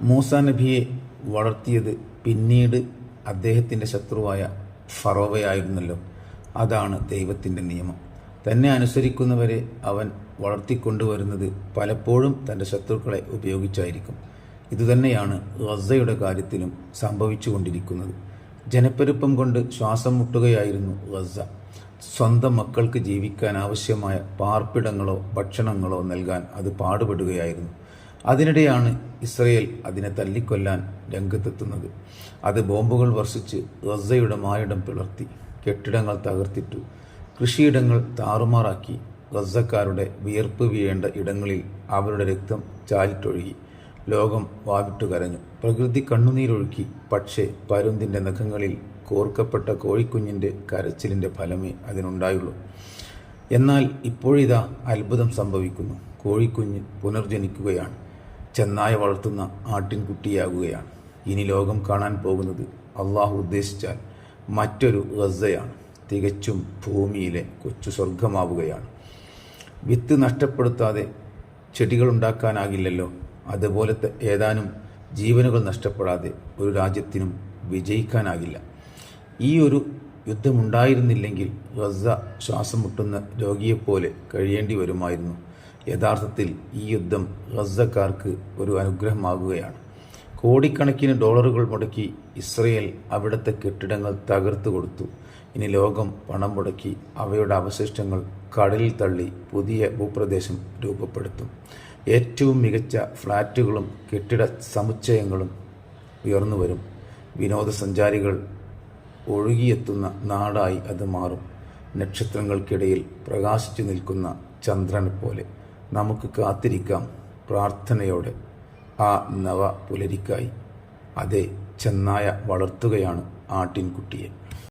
മൂസാ നബിയെ വളർത്തിയത് പിന്നീട് അദ്ദേഹത്തിൻ്റെ ശത്രുവായ ഫറോവയായിരുന്നല്ലോ. അതാണ് ദൈവത്തിൻ്റെ നിയമം. തന്നെ അനുസരിക്കുന്നവരെ അവൻ വളർത്തിക്കൊണ്ടുവരുന്നത് പലപ്പോഴും തൻ്റെ ശത്രുക്കളെ ഉപയോഗിച്ചായിരിക്കും. ഇതുതന്നെയാണ് ഗസയുടെ കാര്യത്തിലും സംഭവിച്ചുകൊണ്ടിരിക്കുന്നത്. ജനപ്പെരുപ്പം കൊണ്ട് ശ്വാസം മുട്ടുകയായിരുന്നു ഗസ. സ്വന്തം മക്കൾക്ക് ജീവിക്കാൻ ആവശ്യമായ പാർപ്പിടങ്ങളോ ഭക്ഷണങ്ങളോ നൽകാൻ അത് പാടുപെടുകയായിരുന്നു. അതിനിടെയാണ് ഇസ്രയേൽ അതിനെ തല്ലിക്കൊല്ലാൻ രംഗത്തെത്തുന്നത്. അത് ബോംബുകൾ വർഷിച്ച് ഗസയുടെ മായിടം പിളർത്തി, കെട്ടിടങ്ങൾ തകർത്തിട്ടു, കൃഷിയിടങ്ങൾ താറുമാറാക്കി. ഗസക്കാരുടെ വിയർപ്പ് വീഴേണ്ട ഇടങ്ങളിൽ അവരുടെ രക്തം ചാലിട്ടൊഴുകി. ലോകം വാവിട്ടു കരഞ്ഞു. പ്രകൃതി കണ്ണുനീരൊഴുക്കി. പക്ഷേ പരുന്തിൻ്റെ നഖങ്ങളിൽ കോർക്കപ്പെട്ട കോഴിക്കുഞ്ഞിൻ്റെ കരച്ചിലിൻ്റെ ഫലമേ അതിനുണ്ടായുള്ളൂ. എന്നാൽ ഇപ്പോഴിതാ അത്ഭുതം സംഭവിക്കുന്നു. കോഴിക്കുഞ്ഞ് പുനർജനിക്കുകയാണ്. ചെന്നായ വളർത്തുന്ന ആട്ടിൻകുട്ടിയാകുകയാണ്. ഇനി ലോകം കാണാൻ പോകുന്നത് അള്ളാഹു ഉദ്ദേശിച്ചാൽ മറ്റൊരു ഗസയാണ്. തികച്ചും ഭൂമിയിലെ കൊച്ചു സ്വർഗമാവുകയാണ്. വിത്ത് നഷ്ടപ്പെടുത്താതെ ചെടികളുണ്ടാക്കാനാകില്ലല്ലോ. അതുപോലത്തെ ഏതാനും ജീവനുകൾ നഷ്ടപ്പെടാതെ ഒരു രാജ്യത്തിനും വിജയിക്കാനാകില്ല. ഈ ഒരു യുദ്ധമുണ്ടായിരുന്നില്ലെങ്കിൽ ഗസ ശ്വാസം മുട്ടുന്ന രോഗിയെപ്പോലെ കഴിയേണ്ടി വരുമായിരുന്നു. യഥാർത്ഥത്തിൽ ഈ യുദ്ധം ഗസക്കാർക്ക് ഒരു അനുഗ്രഹമാകുകയാണ്. കോടിക്കണക്കിന് ഡോളറുകൾ മുടക്കി ഇസ്രയേൽ അവിടുത്തെ കെട്ടിടങ്ങൾ തകർത്തു കൊടുത്തു. ഇനി ലോകം പണം മുടക്കി അവയുടെ അവശിഷ്ടങ്ങൾ കടലിൽ തള്ളി പുതിയ ഭൂപ്രദേശം രൂപപ്പെടുത്തും. ഏറ്റവും മികച്ച ഫ്ലാറ്റുകളും കെട്ടിട സമുച്ചയങ്ങളും ഉയർന്നു വരും. വിനോദസഞ്ചാരികൾ ഒഴുകിയെത്തുന്ന നാടായി അത് മാറും. നക്ഷത്രങ്ങൾക്കിടയിൽ പ്രകാശിച്ചു നിൽക്കുന്ന ചന്ദ്രനെ പോലെ നമുക്ക് കാത്തിരിക്കാം പ്രാർത്ഥനയോടെ ആ നവ പുലരിക്കായി. അതെ, ചെന്നായ വളർത്തുകയാണ് ആട്ടിൻകുട്ടിയെ.